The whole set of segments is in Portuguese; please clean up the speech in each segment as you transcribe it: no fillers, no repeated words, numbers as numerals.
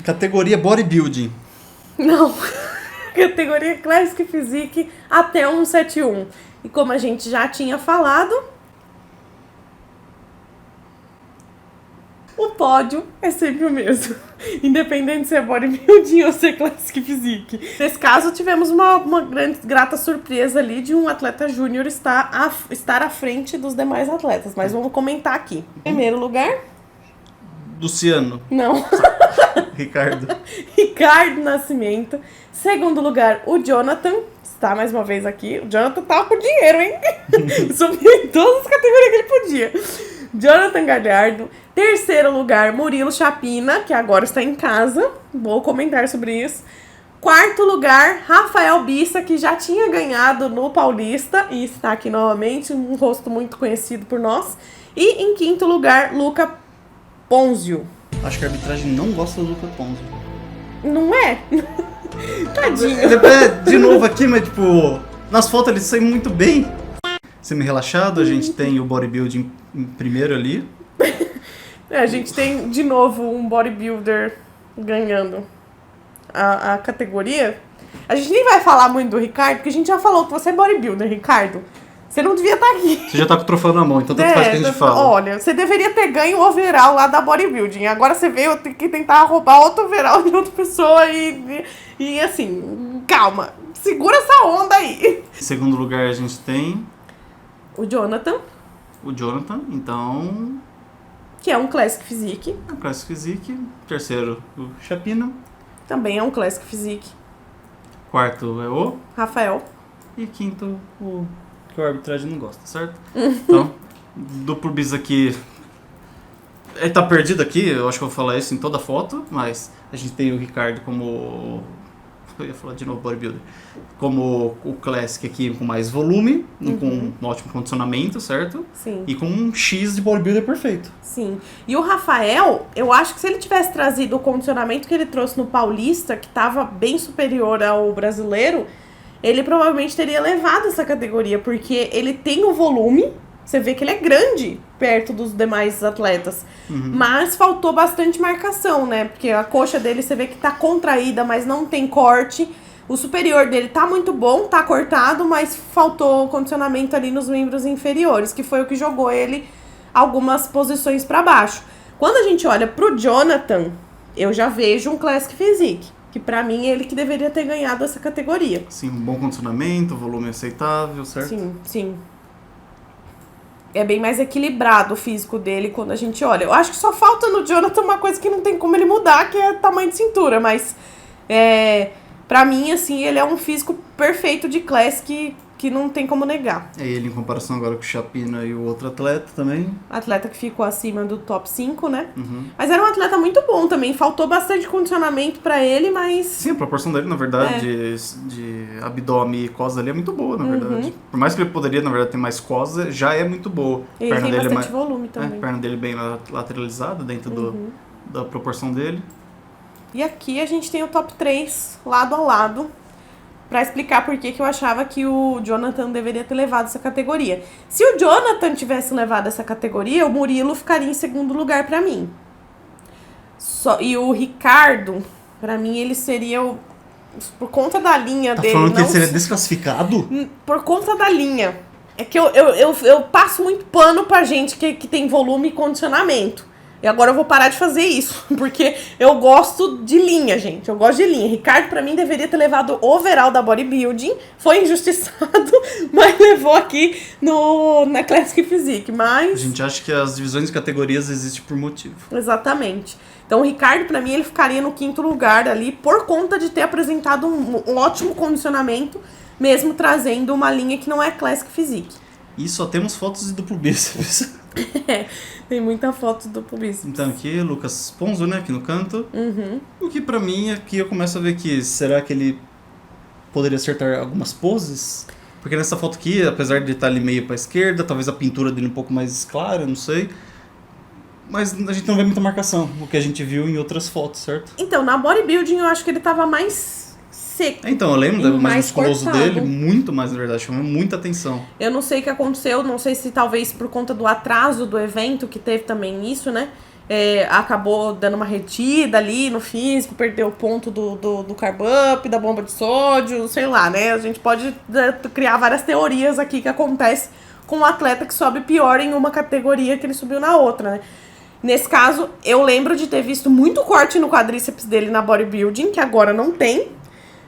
Categoria bodybuilding. Não. Categoria Classic Physique até 171. E como a gente já tinha falado, o pódio é sempre o mesmo. Independente se é bodybuilding ou se é Classic Physique. Nesse caso, tivemos uma grande, grata surpresa ali de um atleta júnior estar à frente dos demais atletas. Mas vamos comentar aqui. Primeiro lugar... Luciano. Não. Ricardo. Ricardo Nascimento. Segundo lugar, o Jonathan. Está mais uma vez aqui. O Jonathan tava com dinheiro, hein? Subiu em todas as categorias que ele podia. Jonathan Galhardo. Terceiro lugar, Murilo Chapina, que agora está em casa. Vou comentar sobre isso. Quarto lugar, Rafael Bissa, que já tinha ganhado no Paulista e está aqui novamente. Um rosto muito conhecido por nós. E em quinto lugar, Luca Ponzio. Acho que a arbitragem não gosta do Luca Ponzio. Não é? Tadinho. De novo aqui, mas tipo, nas fotos ele saiu muito bem. Semi-relaxado, a gente tem o bodybuilding em primeiro ali. A gente tem, de novo, um bodybuilder ganhando a categoria. A gente nem vai falar muito do Ricardo, porque a gente já falou que você é bodybuilder, Ricardo. Você não devia estar aqui. Você já tá com o troféu na mão, então tanto faz que a gente fala. Olha, você deveria ter ganho o overall lá da bodybuilding. Agora você veio ter que tentar roubar outro overall de outra pessoa e assim, calma. Segura essa onda aí. Em segundo lugar a gente tem... O Jonathan. Então... Que é um Classic Physique. É um Classic Physique. Terceiro, o Chapina. Também é um Classic Physique. Quarto é o... Rafael. E quinto, o... que o arbitragem não gosta, certo? Então, duplo bis aqui... Ele tá perdido aqui, eu acho que eu vou falar isso em toda a foto, mas a gente tem o Ricardo como... Eu ia falar de novo bodybuilder. Como o Classic aqui com mais volume, com um ótimo condicionamento, certo? Sim. E com um X de bodybuilder perfeito. Sim. E o Rafael, eu acho que se ele tivesse trazido o condicionamento que ele trouxe no Paulista, que estava bem superior ao brasileiro, ele provavelmente teria levado essa categoria, porque ele tem o volume, você vê que ele é grande perto dos demais atletas, mas faltou bastante marcação, né? Porque a coxa dele você vê que tá contraída, mas não tem corte. O superior dele tá muito bom, tá cortado, mas faltou condicionamento ali nos membros inferiores, que foi o que jogou ele algumas posições para baixo. Quando a gente olha pro Jonathan, eu já vejo um Classic Physique, que pra mim é ele que deveria ter ganhado essa categoria. Sim, um bom condicionamento, volume aceitável, certo? Sim, sim. É bem mais equilibrado o físico dele quando a gente olha. Eu acho que só falta no Jonathan uma coisa que não tem como ele mudar, que é tamanho de cintura, mas pra mim, assim, ele é um físico perfeito de Classic que não tem como negar. É ele em comparação agora com o Chapina e o outro atleta também. Atleta que ficou acima do top 5, né? Mas era um atleta muito bom também. Faltou bastante condicionamento pra ele, mas... Sim, a proporção dele, na verdade, de abdômen e costa ali é muito boa, na verdade. Por mais que ele poderia, na verdade, ter mais costa, já é muito boa. Ele perna tem dele bastante volume também. A perna dele bem lateralizada dentro da proporção dele. E aqui a gente tem o top 3 lado a lado, pra explicar por que eu achava que o Jonathan deveria ter levado essa categoria. Se o Jonathan tivesse levado essa categoria, o Murilo ficaria em segundo lugar pra mim. E o Ricardo, pra mim, ele seria por conta da linha dele. Tá falando que ele seria desclassificado? Por conta da linha. É que eu passo muito pano pra gente que tem volume e condicionamento. E agora eu vou parar de fazer isso, porque eu gosto de linha, gente. Eu gosto de linha. Ricardo, pra mim, deveria ter levado o overall da bodybuilding. Foi injustiçado, mas levou aqui na Classic Physique. Mas... A gente acha que as divisões de categorias existem por motivo. Exatamente. Então o Ricardo, pra mim, ele ficaria no quinto lugar ali, por conta de ter apresentado um ótimo condicionamento, mesmo trazendo uma linha que não é Classic Physique. E só temos fotos de duplo bíceps. Tem muita foto do duplo bíceps. Então aqui, Lucas Ponzo, né, aqui no canto. O que pra mim, aqui eu começo a ver que, será que ele poderia acertar algumas poses? Porque nessa foto aqui, apesar de estar ali meio pra esquerda, talvez a pintura dele um pouco mais clara, não sei. Mas a gente não vê muita marcação, o que a gente viu em outras fotos, certo? Então, na bodybuilding eu acho que ele tava mais seco. Então, eu lembro do mais musculoso cortado dele, muito mais, na verdade, chamou muita atenção. Eu não sei o que aconteceu, não sei se talvez por conta do atraso do evento, que teve também isso, né? acabou dando uma retida ali no físico, perdeu o ponto do carb up, da bomba de sódio, sei lá, né? A gente pode criar várias teorias aqui que acontece com um atleta que sobe pior em uma categoria que ele subiu na outra, né? Nesse caso, eu lembro de ter visto muito corte no quadríceps dele na bodybuilding, que agora não tem.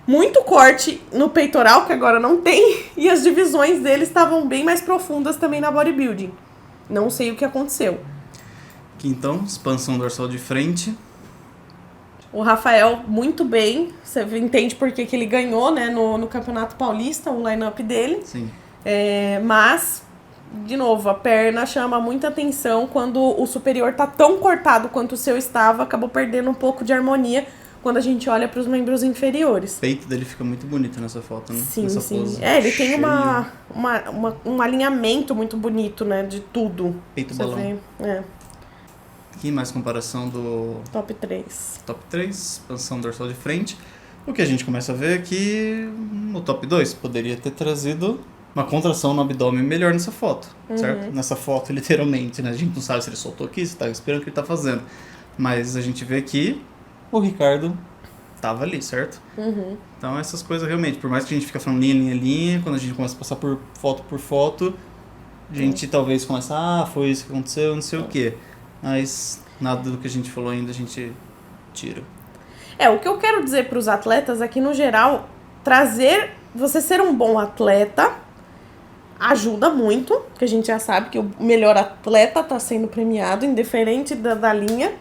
Muito corte no peitoral, que agora não tem. E as divisões dele estavam bem mais profundas também na bodybuilding. Não sei o que aconteceu. Aqui então, expansão dorsal de frente. O Rafael, muito bem. Você entende por que ele ganhou, né, no Campeonato Paulista, o line-up dele. Sim. Mas, de novo, a perna chama muita atenção quando o superior tá tão cortado quanto o seu estava, acabou perdendo um pouco de harmonia quando a gente olha para os membros inferiores. O peito dele fica muito bonito nessa foto, né? Sim, nessa sim. pose. Ele tem Cheio. um alinhamento muito bonito, né, de tudo. Peito Você balão. vê, Aqui mais comparação do top 3. top 3, expansão dorsal de frente. O que a gente começa a ver é que no top 2 poderia ter trazido uma contração no abdômen melhor nessa foto, certo? Nessa foto, literalmente, né? A gente não sabe se ele soltou aqui, se tá esperando o que ele tá fazendo. Mas a gente vê que o Ricardo tava ali, certo? Então essas coisas realmente, por mais que a gente fica falando linha, quando a gente começa a passar por foto, a gente talvez começa, foi isso que aconteceu, não sei o quê. Mas nada do que a gente falou ainda a gente tira. O que eu quero dizer para os atletas é que, no geral, você ser um bom atleta ajuda muito, porque a gente já sabe que o melhor atleta está sendo premiado, indiferente da linha.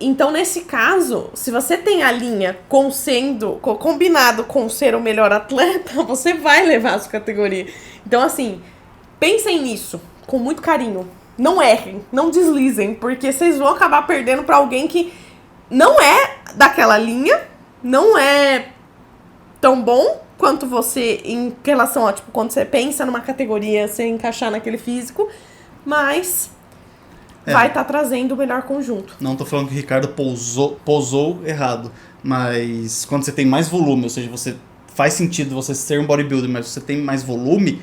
Então, nesse caso, se você tem a linha combinado com ser o melhor atleta, você vai levar a sua categoria. Então, assim, pensem nisso com muito carinho. Não errem, não deslizem, porque vocês vão acabar perdendo para alguém que não é daquela linha, não é tão bom quanto você em relação a, tipo, quando você pensa numa categoria, você encaixar naquele físico, mas vai estar trazendo o melhor conjunto. Não tô falando que o Ricardo posou errado, mas quando você tem mais volume, ou seja, faz sentido você ser um bodybuilder, mas você tem mais volume,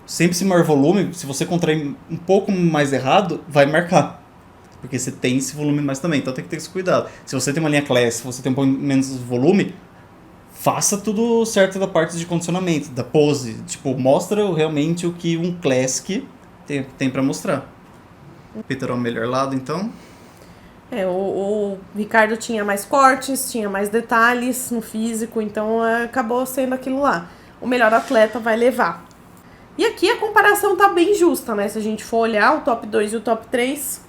sempre esse maior volume, se você contrair um pouco mais errado, vai marcar. Porque você tem esse volume mais também, então tem que ter esse cuidado. Se você tem uma linha classic, se você tem um pouco menos volume, faça tudo certo da parte de condicionamento, da pose. Tipo, mostra realmente o que um classic tem pra mostrar. Peitoral melhor lado, então. O Ricardo tinha mais cortes, tinha mais detalhes no físico, então acabou sendo aquilo lá. O melhor atleta vai levar. E aqui a comparação tá bem justa, né? Se a gente for olhar o top 2 e o top 3,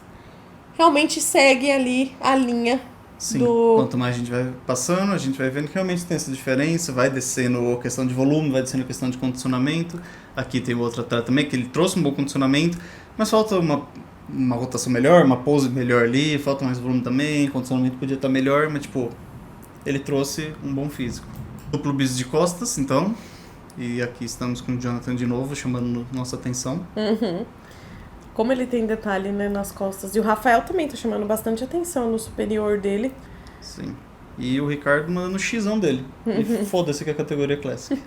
realmente segue ali a linha. Sim, quanto mais a gente vai passando, a gente vai vendo que realmente tem essa diferença, vai descendo a questão de volume, vai descendo a questão de condicionamento. Aqui tem outro atleta também, que ele trouxe um bom condicionamento, mas falta uma rotação melhor, uma pose melhor ali, falta mais volume também, condicionamento podia estar melhor, mas tipo, ele trouxe um bom físico. Duplo bíceps de costas, então, e aqui estamos com o Jonathan de novo, chamando nossa atenção. Como ele tem detalhe, né, nas costas. E o Rafael também tá chamando bastante atenção no superior dele. Sim. E o Ricardo no xizão dele. E foda-se que a categoria é clássica.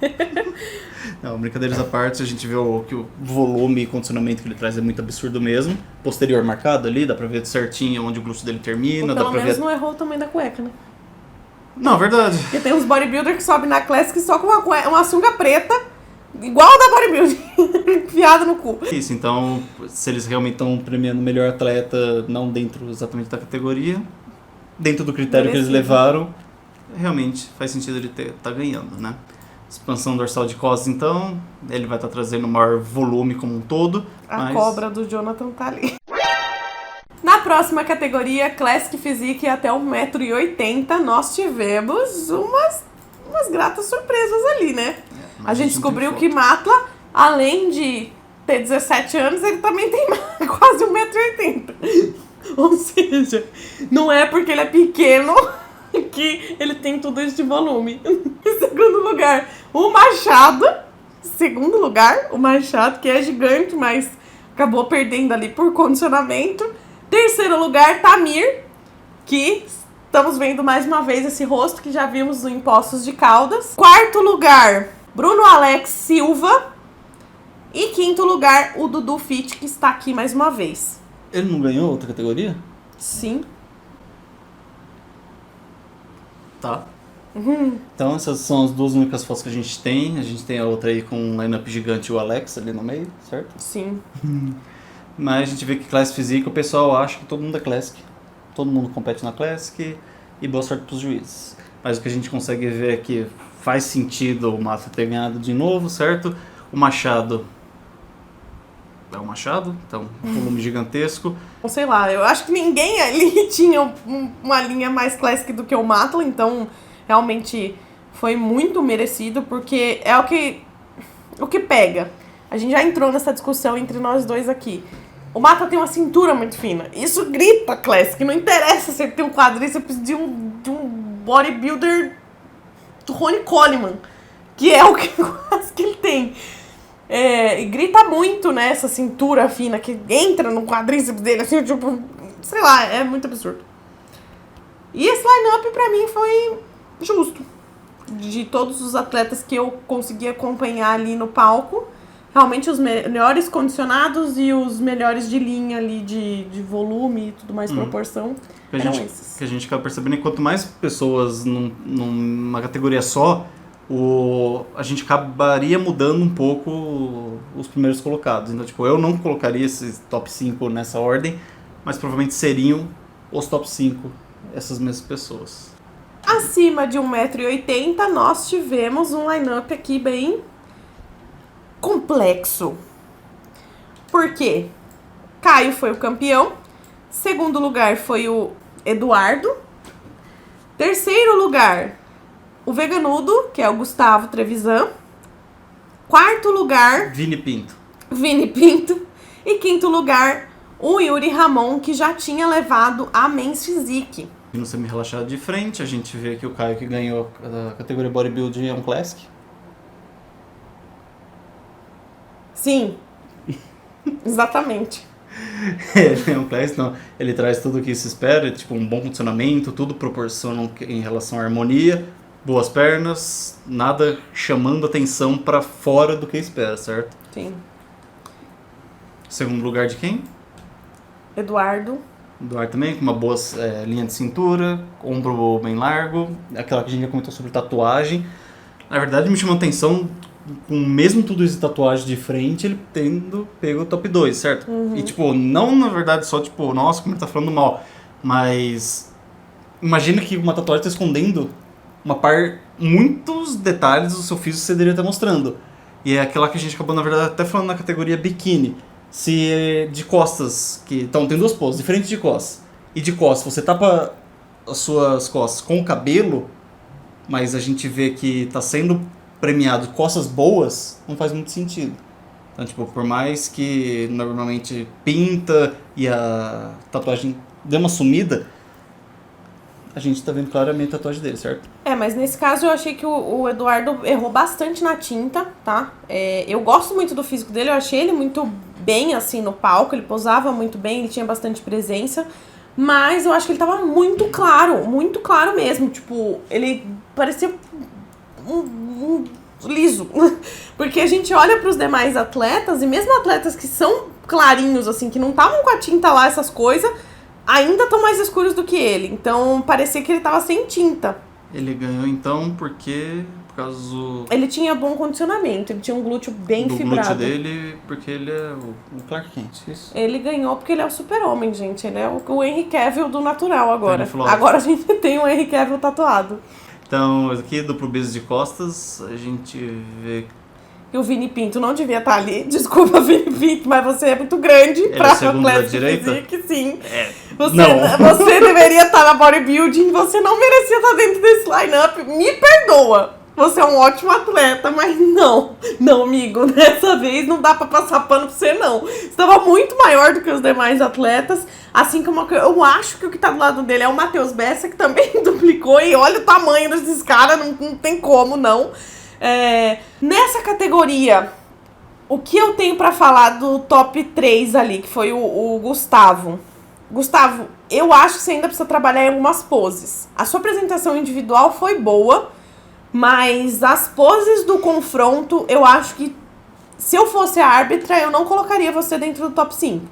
Não, brincadeiras à parte, a gente vê que o volume e condicionamento que ele traz é muito absurdo mesmo. Posterior marcado ali, dá pra ver certinho onde o glúteo dele termina. Pelo menos não errou o tamanho da cueca, né? Não, verdade. Porque tem uns bodybuilders que sobem na Classic só com uma sunga preta, igual a da bodybuilding, enfiada no cu. Isso, então, se eles realmente estão premiando o melhor atleta, não dentro exatamente da categoria, dentro do critério que eles levaram, realmente faz sentido ele tá ganhando, né? Expansão dorsal de costas, então, ele vai estar trazendo maior volume como um todo. A cobra do Jonathan tá ali. Na próxima categoria, Classic Physique até 1,80 m, nós tivemos umas gratas surpresas ali, né? A gente descobriu que Matla, além de ter 17 anos, ele também tem quase 1,80 m. Ou seja, não é porque ele é pequeno que ele tem tudo isso de volume. Em segundo lugar, o Machado. Segundo lugar, o Machado, que é gigante, mas acabou perdendo ali por condicionamento. Terceiro lugar, Tamir, que estamos vendo mais uma vez esse rosto que já vimos no Poços de Caldas. Quarto lugar, Bruno Alex Silva. E quinto lugar, o Dudu Fit, que está aqui mais uma vez. Ele não ganhou outra categoria? Sim. Tá. Então essas são as duas únicas fotos que a gente tem. A gente tem a outra aí com um line-up gigante e o Alex ali no meio, certo? Sim. Mas a gente vê que Classic Physique, o pessoal acha que todo mundo é Classic. Todo mundo compete na Classic e boa sorte pros juízes. Mas o que a gente consegue ver é que faz sentido o Mata ter ganhado de novo, certo? O Machado é um Machado, então um volume gigantesco. Sei lá, eu acho que ninguém ali tinha uma linha mais classic do que o Matla, então realmente foi muito merecido, porque é o que pega. A gente já entrou nessa discussão entre nós dois aqui. O Matla tem uma cintura muito fina. Isso grita classic. Não interessa se ele tem um quadril, você precisa de um bodybuilder do Ronnie Coleman, que é o que quase que ele tem. E grita muito, né, essa cintura fina que entra no quadríceps dele, assim, tipo, sei lá, é muito absurdo. E esse line-up pra mim foi justo. De todos os atletas que eu consegui acompanhar ali no palco, realmente os melhores condicionados e os melhores de linha ali, de volume e tudo mais, proporção, eram esses. Que a gente acaba percebendo que quanto mais pessoas numa categoria só, a gente acabaria mudando um pouco os primeiros colocados. Então, tipo, eu não colocaria esses top 5 nessa ordem, mas provavelmente seriam os top 5 essas mesmas pessoas. Acima de 1,80 m, nós tivemos um line-up aqui bem complexo. Por quê? Caio foi o campeão. Segundo lugar foi o Eduardo. Terceiro lugar, o Veganudo, que é o Gustavo Trevisan. Quarto lugar, Vini Pinto. E quinto lugar, o Yuri Ramon, que já tinha levado a Men's Physique. No semi-relaxado de frente, a gente vê que o Caio que ganhou a categoria Bodybuilding é um Classic. Sim, exatamente. Ele é um Classic, não. Ele traz tudo o que se espera, tipo um bom condicionamento, tudo proporciona em relação à harmonia, boas pernas, nada chamando atenção pra fora do que espera, certo? Sim. Segundo lugar de quem? Eduardo também, com uma boa linha de cintura, ombro bem largo, aquela que a gente já comentou sobre tatuagem. Na verdade, me chamou a atenção, com mesmo tudo isso de tatuagem de frente, ele tendo pego o top 2, certo? E, tipo, não na verdade só, tipo, nossa, como ele tá falando mal, mas imagina que uma tatuagem tá escondendo muitos detalhes do seu físico que você deveria estar mostrando. E é aquela que a gente acabou, na verdade, até falando na categoria biquíni. Se de costas, então tem duas poses, diferentes de costas. E de costas, você tapa as suas costas com o cabelo, mas a gente vê que tá sendo premiado costas boas, não faz muito sentido. Então, tipo, por mais que normalmente pinta e a tatuagem dê uma sumida, a gente tá vendo claramente a tatuagem dele, certo? Mas nesse caso eu achei que o Eduardo errou bastante na tinta, tá? Eu gosto muito do físico dele, eu achei ele muito bem, assim, no palco, ele posava muito bem, ele tinha bastante presença, mas eu acho que ele tava muito claro mesmo, tipo, ele parecia um liso, porque a gente olha pros demais atletas, e mesmo atletas que são clarinhos, assim, que não estavam com a tinta lá, essas coisas, ainda estão mais escuros do que ele, então parecia que ele tava sem tinta. Ele ganhou então por causa do... Ele tinha bom condicionamento, ele tinha um glúteo bem fibrado. Do glúteo dele, porque ele é o Clark Kent, isso? Ele ganhou porque ele é o super-homem, gente. Ele é o Henry Cavill do natural agora. Flores. Agora a gente tem o Henry Cavill tatuado. Então, aqui do Pro Business de costas, a gente vê... E o Vini Pinto não devia estar ali. Desculpa, Vini Pinto, mas você é muito grande Ele pra é segundo da Classic direita? Physique, sim. Não. Você deveria estar na bodybuilding, você não merecia estar dentro desse line-up. Me perdoa. Você é um ótimo atleta, mas não. Não, amigo, dessa vez não dá pra passar pano pra você, não. Você estava muito maior do que os demais atletas. Assim como eu acho que o que tá do lado dele é o Matheus Bessa, que também duplicou. E olha o tamanho desses caras, não tem como, não. Nessa categoria, o que eu tenho pra falar do top 3 ali, que foi o Gustavo. Gustavo, eu acho que você ainda precisa trabalhar em algumas poses. A sua apresentação individual foi boa, mas as poses do confronto, eu acho que se eu fosse a árbitra, eu não colocaria você dentro do top 5.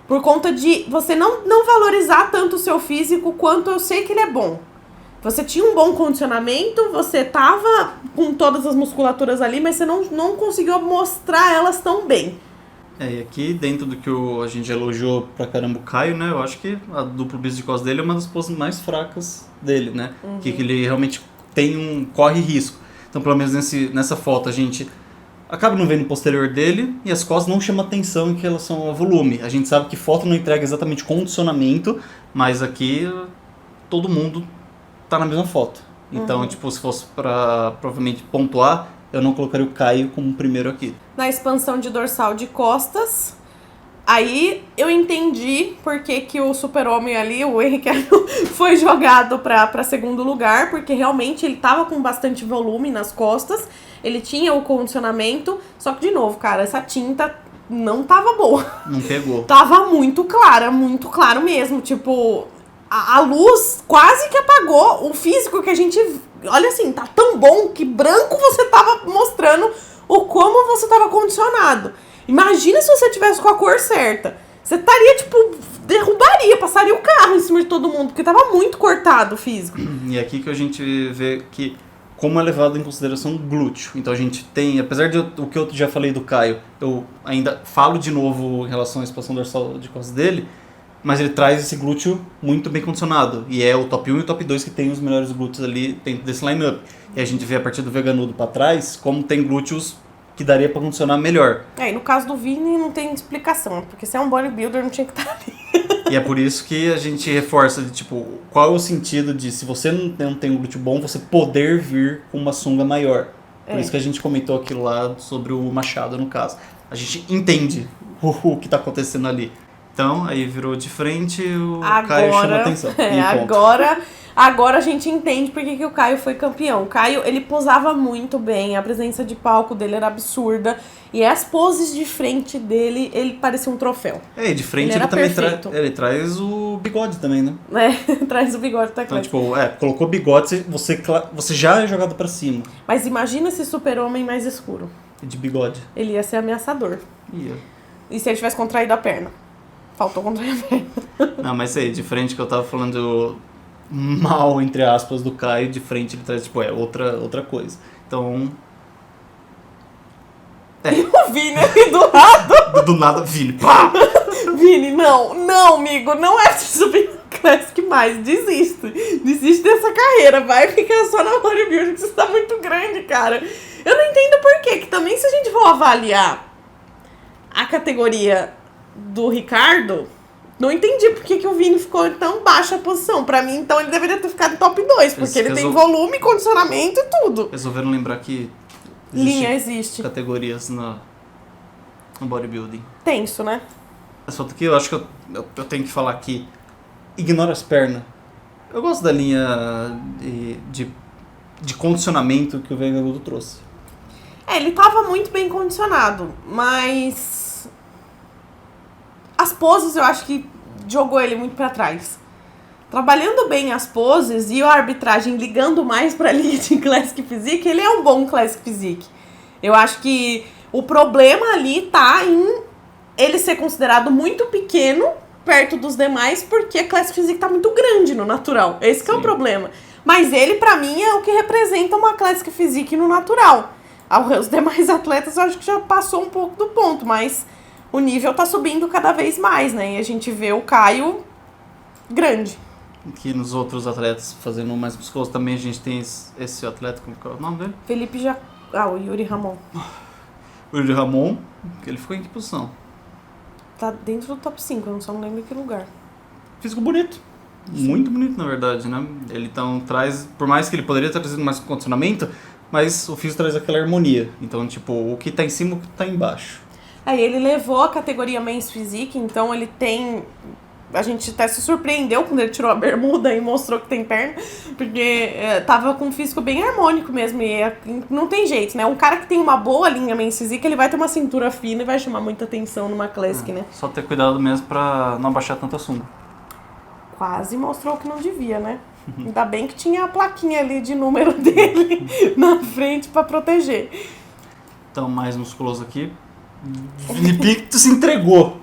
Por conta de você não valorizar tanto o seu físico quanto eu sei que ele é bom. Você tinha um bom condicionamento, você tava com todas as musculaturas ali, mas você não conseguiu mostrar elas tão bem. E aqui, dentro do que a gente elogiou pra caramba o Caio, né? Eu acho que a duplo bíceps de costas dele é uma das poses mais fracas dele, né? Que ele realmente corre risco. Então, pelo menos nessa foto, a gente acaba não vendo o posterior dele e as costas não chamam atenção em relação ao volume. A gente sabe que foto não entrega exatamente condicionamento, mas aqui todo mundo tá na mesma foto. Então, tipo, se fosse pra provavelmente pontuar, eu não colocaria o Caio como primeiro aqui. Na expansão de dorsal de costas, aí eu entendi por que o super-homem ali, o Henrique, foi jogado pra segundo lugar, porque realmente ele tava com bastante volume nas costas, ele tinha o condicionamento, só que, de novo, cara, essa tinta não tava boa. Não pegou. Tava muito claro mesmo, tipo, a luz quase que apagou o físico que a gente... Olha assim, tá tão bom que branco você tava mostrando o como você tava condicionado. Imagina se você tivesse com a cor certa. Você estaria, tipo, derrubaria, passaria o carro em cima de todo mundo, porque tava muito cortado o físico. E é aqui que a gente vê que como é levado em consideração o glúteo. Então a gente tem, apesar de o que eu já falei do Caio, eu ainda falo de novo em relação à expansão dorsal de costas dele, mas ele traz esse glúteo muito bem condicionado. E é o top 1 e o top 2 que tem os melhores glúteos ali dentro desse line-up. E a gente vê a partir do veganudo pra trás, como tem glúteos que daria pra condicionar melhor. E no caso do Vini não tem explicação, porque se é um bodybuilder não tinha que estar ali. E é por isso que a gente reforça, de, tipo, qual é o sentido de, se você não tem um glúteo bom, você poder vir com uma sunga maior. Por isso que a gente comentou aquilo lá sobre o Machado, no caso. A gente entende o que tá acontecendo ali. Então, aí virou de frente, o Caio chama atenção. Agora a gente entende porque que o Caio foi campeão. O Caio, ele posava muito bem, a presença de palco dele era absurda. E as poses de frente dele, ele parecia um troféu. De frente ele também traz o bigode também, né? Traz o bigode da Então, tipo, colocou bigode, você já é jogado pra cima. Mas imagina esse super-homem mais escuro. De bigode. Ele ia ser ameaçador. Ia. E se ele tivesse contraído a perna? Faltou contrair a perna. Não, mas aí, de frente que eu tava falando mal, entre aspas, do Caio, de frente ele traz, tipo, outra coisa. Então... O Vini ali do lado. Do nada, Vini, pá! Vini, não, amigo, não é subir no Classic mais, desiste dessa carreira, vai ficar só na bodybuilding, que você tá muito grande, cara. Eu não entendo por quê, que também se a gente for avaliar a categoria do Ricardo, não entendi por que o Vini ficou em tão baixa posição. Pra mim, então, ele deveria ter ficado em top 2, porque ele tem volume, condicionamento e tudo. Resolveram lembrar que existe categorias no bodybuilding. Tenso, né? Só que eu acho que eu tenho que falar que ignora as pernas. Eu gosto da linha de condicionamento que o Veganudo trouxe. Ele tava muito bem condicionado, mas as poses eu acho que jogou ele muito pra trás. Trabalhando bem as poses e a arbitragem ligando mais pra linha de Classic Physique, ele é um bom Classic Physique. Eu acho que o problema ali tá em ele ser considerado muito pequeno perto dos demais, porque a Classic Physique tá muito grande no natural. Esse que é o problema. Mas ele, pra mim, é o que representa uma Classic Physique no natural. Os demais atletas eu acho que já passou um pouco do ponto, mas o nível tá subindo cada vez mais, né? E a gente vê o Caio grande. Que nos outros atletas fazendo mais musculoso também a gente tem esse atleta, como é o nome dele? Felipe o Yuri Ramon. O Yuri Ramon, que ele ficou em que posição? Tá dentro do top 5, eu só não lembro em que lugar. Físico bonito. Sim. Muito bonito, na verdade, né? Ele então traz, por mais que ele poderia ter trazido mais condicionamento, mas o físico traz aquela harmonia. Então, tipo, o que tá em cima, o que tá embaixo. Aí ele levou a categoria Men's Physique, então ele tem... A gente até se surpreendeu quando ele tirou a bermuda e mostrou que tem perna, porque tava com um físico bem harmônico mesmo, e não tem jeito, né? Um cara que tem uma boa linha Men's Physique, ele vai ter uma cintura fina e vai chamar muita atenção numa Classic, né? Só ter cuidado mesmo pra não abaixar tanto a sunga. Quase mostrou que não devia, né? Ainda bem que tinha a plaquinha ali de número dele na frente pra proteger. Então, mais musculoso aqui. Vini Picto se entregou.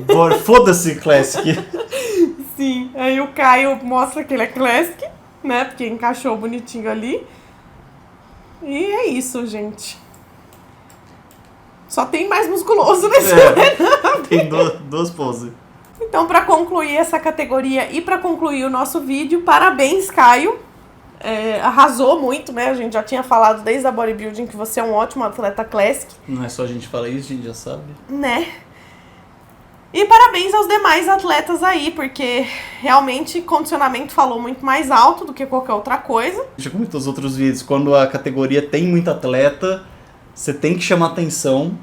Bora, foda-se, Classic. Sim, aí o Caio mostra que ele é Classic, né? Porque encaixou bonitinho ali. E é isso, gente. Só tem mais musculoso nesse Tem duas poses. Então, pra concluir essa categoria e pra concluir o nosso vídeo, parabéns, Caio. Arrasou muito, né? A gente já tinha falado desde a bodybuilding que você é um ótimo atleta Classic. Não é só a gente falar isso, a gente já sabe. Né? E parabéns aos demais atletas aí, porque realmente condicionamento falou muito mais alto do que qualquer outra coisa. Já comentou os outros vídeos, quando a categoria tem muito atleta, você tem que chamar atenção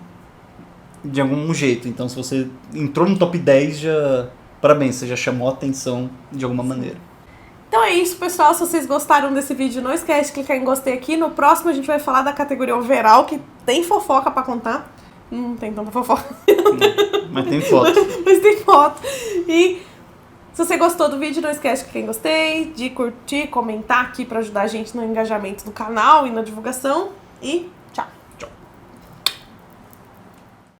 de algum jeito. Então, se você entrou no top 10, parabéns, você já chamou atenção de alguma maneira. Então é isso, pessoal. Se vocês gostaram desse vídeo, não esquece de clicar em gostei aqui. No próximo a gente vai falar da categoria overall, que tem fofoca pra contar. Não tem tanta fofoca. Mas tem foto. Mas tem foto. E se você gostou do vídeo, não esquece de clicar em gostei, de curtir, comentar aqui pra ajudar a gente no engajamento do canal e na divulgação. E